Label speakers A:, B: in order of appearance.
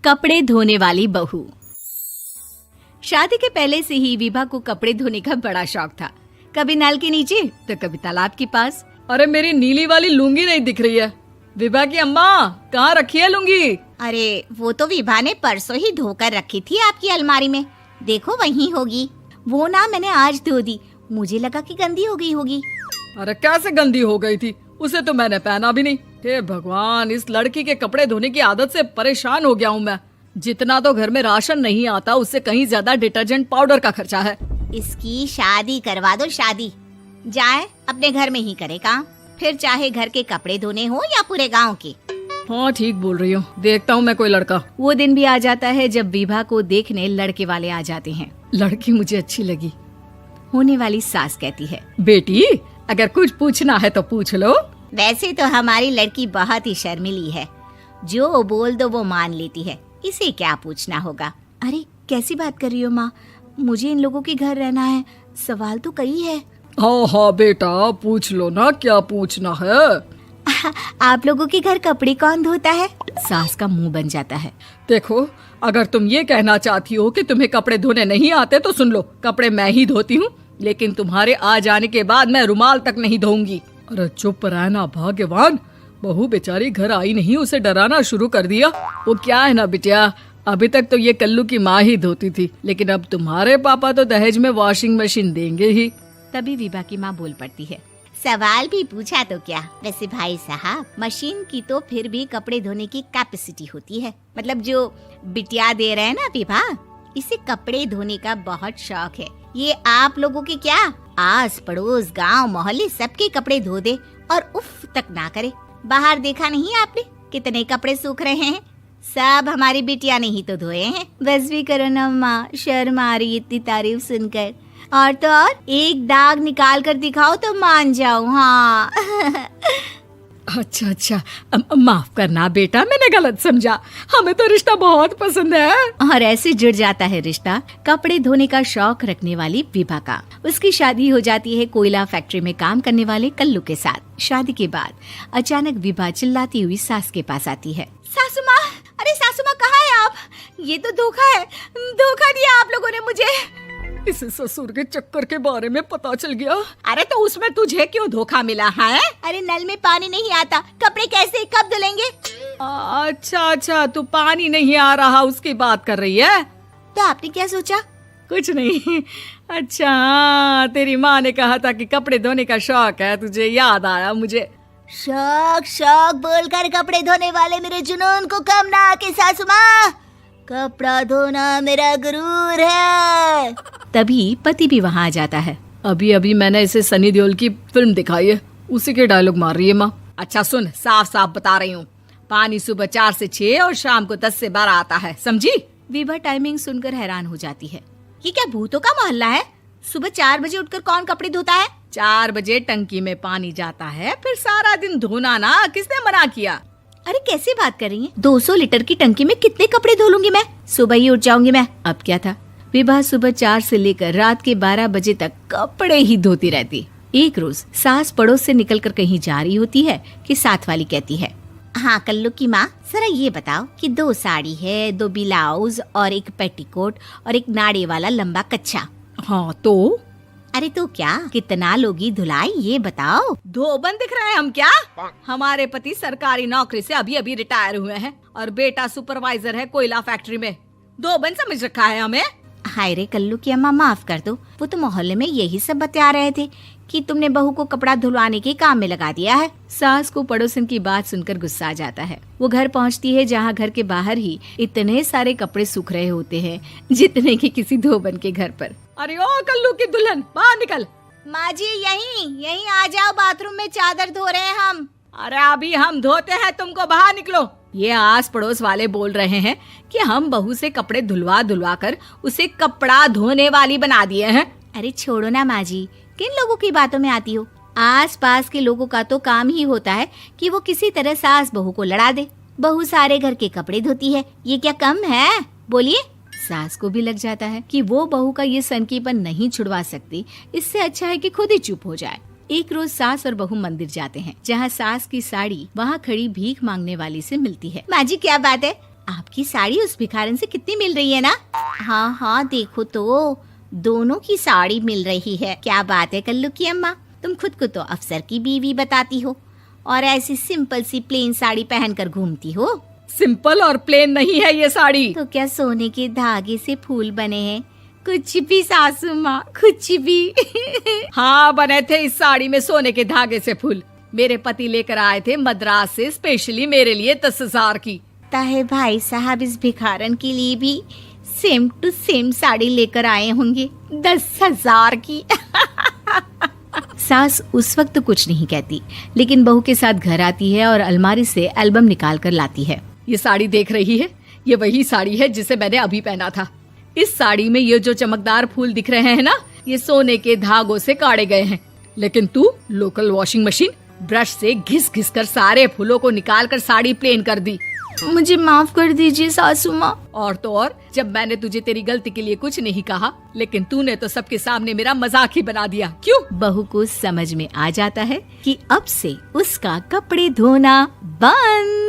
A: कपड़े धोने वाली बहू। शादी के पहले से ही विभा को कपड़े धोने का बड़ा शौक था। कभी नल के नीचे तो कभी तालाब के पास।
B: अरे मेरी नीली वाली लुंगी नहीं दिख रही है। विभा की अम्मा, कहाँ रखी है लुंगी?
C: अरे वो तो विभा ने परसों ही धोकर रखी थी आपकी अलमारी में, देखो वहीं होगी। वो ना मैंने आज धो दी, मुझे लगा कि गंदी हो गई होगी।
B: अरे कैसे गंदी हो गई थी? उसे तो मैंने पहना भी नहीं। हे भगवान, इस लड़की के कपड़े धोने की आदत से परेशान हो गया हूँ मैं। जितना तो घर में राशन नहीं आता, उससे कहीं ज्यादा डिटर्जेंट पाउडर का खर्चा है।
C: इसकी शादी करवा दो, शादी जाए अपने घर में ही करे काम, फिर चाहे घर के कपड़े धोने हो या पूरे गांव के।
B: हाँ ठीक बोल रही हूँ, देखता हूँ मैं कोई लड़का।
A: वो दिन भी आ जाता है जब विभा को देखने लड़के वाले आ जाते हैं।
B: लड़की मुझे अच्छी लगी।
A: होने वाली सास कहती है,
B: बेटी अगर कुछ पूछना है तो पूछ लो।
C: वैसे तो हमारी लड़की बहुत ही शर्मीली है, जो बोल दो वो मान लेती है, इसे क्या पूछना होगा।
A: अरे कैसी बात कर रही हो माँ, मुझे इन लोगों के घर रहना है, सवाल तो कई है।
B: हाँ हाँ बेटा, पूछ लो ना, क्या पूछना है।
A: आप लोगों के घर कपड़े कौन धोता है? सास का मुंह बन जाता है।
B: देखो, अगर तुम ये कहना चाहती हो कि तुम्हें कपड़े धोने नहीं आते तो सुन लो, कपड़े मैं ही धोती हूँ, लेकिन तुम्हारे आ जाने के बाद मैं रुमाल तक नहीं धोऊंगी। अरे चुप रहना भाग्यवान, बहू बेचारी घर आई नहीं, उसे डराना शुरू कर दिया। वो क्या है ना बिटिया, अभी तक तो ये कल्लू की माँ ही धोती थी, लेकिन अब तुम्हारे पापा तो दहेज में वॉशिंग मशीन देंगे ही।
A: तभी विभा की माँ बोल पड़ती है,
C: सवाल भी पूछा तो क्या। वैसे भाई साहब, मशीन की तो फिर भी कपड़े धोने की कैपेसिटी होती है। मतलब जो बिटिया दे रहे हैं ना विभा, इसे कपड़े धोने का बहुत शौक है। ये आप लोगों के क्या, आस पड़ोस गांव मोहल्ले सबके कपड़े धो दे और उफ तक ना करे। बाहर देखा नहीं आपने कितने कपड़े सूख रहे हैं? सब हमारी बिटिया ने ही तो धोए हैं।
A: बस भी करो ना माँ, शर्म आ रही इतनी तारीफ सुनकर। और तो और एक दाग निकाल कर दिखाओ तो मान जाऊं। हाँ
B: अच्छा, माफ करना बेटा, मैंने गलत समझा। हमें तो रिश्ता बहुत पसंद है।
A: और ऐसे जुड़ जाता है रिश्ता कपड़े धोने का शौक रखने वाली विभा का। उसकी शादी हो जाती है कोयला फैक्ट्री में काम करने वाले कल्लू के साथ। शादी के बाद अचानक विभा चिल्लाती हुई सास के पास आती है।
C: सासू माँ, अरे सासू माँ कहाँ है आप? ये तो धोखा है, धोखा दिया आप लोगों ने मुझे।
B: इसे ससुर के चक्कर के बारे में पता चल गया।
C: अरे तो उसमें तुझे क्यों धोखा मिला है? अरे नल में पानी नहीं आता, कपड़े कैसे कब धुलेंगे?
B: अच्छा, तू पानी नहीं आ रहा उसकी बात कर रही है।
C: तो आपने क्या सोचा?
B: कुछ नहीं। अच्छा, तेरी माँ ने कहा था कि कपड़े धोने का शौक है तुझे, याद आया मुझे।
C: शौक बोलकर कपड़े धोने वाले मेरे जुनून को कम ना आके सासू माँ, कपड़ा धोना मेरा गुरूर है।
A: तभी पति भी वहाँ आ जाता है।
B: अभी मैंने इसे सनी देओल की फिल्म दिखाई है, उसी के डायलॉग मार रही है माँ। अच्छा सुन, साफ साफ बता रही हूँ, पानी सुबह 4 से 6 और शाम को 10 से 12 आता है, समझी?
A: विभा टाइमिंग सुनकर हैरान हो जाती है।
C: ये क्या भूतों का मोहल्ला है? सुबह 4 बजे उठकर कौन कपड़े धोता है?
B: 4 बजे टंकी में पानी जाता है, फिर सारा दिन धोना ना, किसने मना किया?
A: अरे कैसी बात कर रही हैं? 200 लीटर की टंकी में कितने कपड़े धो लूंगी मैं? सुबह ही उठ जाऊंगी मैं। अब क्या था, विभा सुबह 4 से लेकर रात के 12 बजे तक कपड़े ही धोती रहती। एक रोज सास पड़ोस से निकलकर कहीं जा रही होती है कि साथ वाली कहती है,
C: हाँ कल्लू की माँ, जरा ये बताओ कि 2 साड़ी है, 2 ब्लाउज और एक पेटीकोट और एक नाड़े वाला लंबा कच्छा।
B: हाँ तो?
C: अरे तो क्या, कितना लोगी धुलाई ये बताओ।
B: धोबन दिख रहे हैं हम क्या? हमारे पति सरकारी नौकरी से अभी रिटायर हुए हैं और बेटा सुपरवाइजर है कोयला फैक्ट्री में। धोबन समझ रखा है हमें?
C: हाय रे कल्लू की अम्मा, माफ कर दो, वो तो मोहल्ले में यही सब बता रहे थे कि तुमने बहू को कपड़ा धुलवाने के काम में लगा दिया है।
A: सास को पड़ोसन की बात सुनकर गुस्सा आ जाता है। वो घर पहुंचती है जहां घर के बाहर ही इतने सारे कपड़े सूख रहे होते हैं जितने कि किसी धोबन के घर पर।
B: अरे ओ कल्लू की दुल्हन, बाहर निकल।
C: माँ जी यहीं आ जाओ, बाथरूम में चादर धो रहे हैं हम।
B: अरे अभी हम धोते हैं, तुमको बाहर निकलो। ये आस पड़ोस वाले बोल रहे हैं कि हम बहू से कपड़े धुलवा कर उसे कपड़ा धोने वाली बना दिए हैं।
A: अरे छोड़ो ना माँ जी, किन लोगों की बातों में आती हो? आस पास के लोगों का तो काम ही होता है कि वो किसी तरह सास बहू को लड़ा दे। बहू सारे घर के कपड़े धोती है, ये क्या कम है? बोलिए। सास को भी लग जाता है कि वो बहू का ये सनकीपन नहीं छुड़वा सकती, इससे अच्छा है कि खुद ही चुप हो जाए। एक रोज सास और बहू मंदिर जाते हैं, जहाँ सास की साड़ी वहाँ खड़ी भीख मांगने वाली से मिलती है।
C: माँ जी क्या बात है, आपकी साड़ी उस भिखारन से कितनी मिल रही है ना? हाँ हाँ देखो तो, दोनों की साड़ी मिल रही है। क्या बात है कल्लू की अम्मा, तुम खुद को तो अफसर की बीवी बताती हो और ऐसी सिंपल सी प्लेन साड़ी पहनकर घूमती हो।
B: सिंपल और प्लेन नहीं है ये साड़ी।
C: तो क्या सोने के धागे से फूल बने हैं? कुछ भी सासू माँ, कुछ भी।
B: हाँ बने थे इस साड़ी में सोने के धागे से फूल। मेरे पति लेकर आए थे मद्रास से स्पेशली मेरे लिए 10,000 की।
C: ताहे भाई साहब इस भिखारन के लिए भी सेम टू सेम साड़ी लेकर आए होंगे 10,000 की।
A: सास उस वक्त तो कुछ नहीं कहती, लेकिन बहू के साथ घर आती है और अलमारी से एल्बम निकाल कर लाती है।
B: ये साड़ी देख रही है, ये वही साड़ी है जिसे मैंने अभी पहना था। इस साड़ी में ये जो चमकदार फूल दिख रहे हैं ना, ये सोने के धागों से काढ़े गए हैं। लेकिन तू लोकल वॉशिंग मशीन ब्रश से घिस घिस कर सारे फूलों को निकाल कर साड़ी प्लेन कर दी।
A: मुझे माफ कर दीजिए सासू माँ।
B: और तो और, जब मैंने तुझे तेरी गलती के लिए कुछ नहीं कहा, लेकिन तूने तो सबके सामने मेरा मजाक ही बना दिया। क्यों?
A: बहू को समझ में आ जाता है कि अब से उसका कपड़े धोना बंद।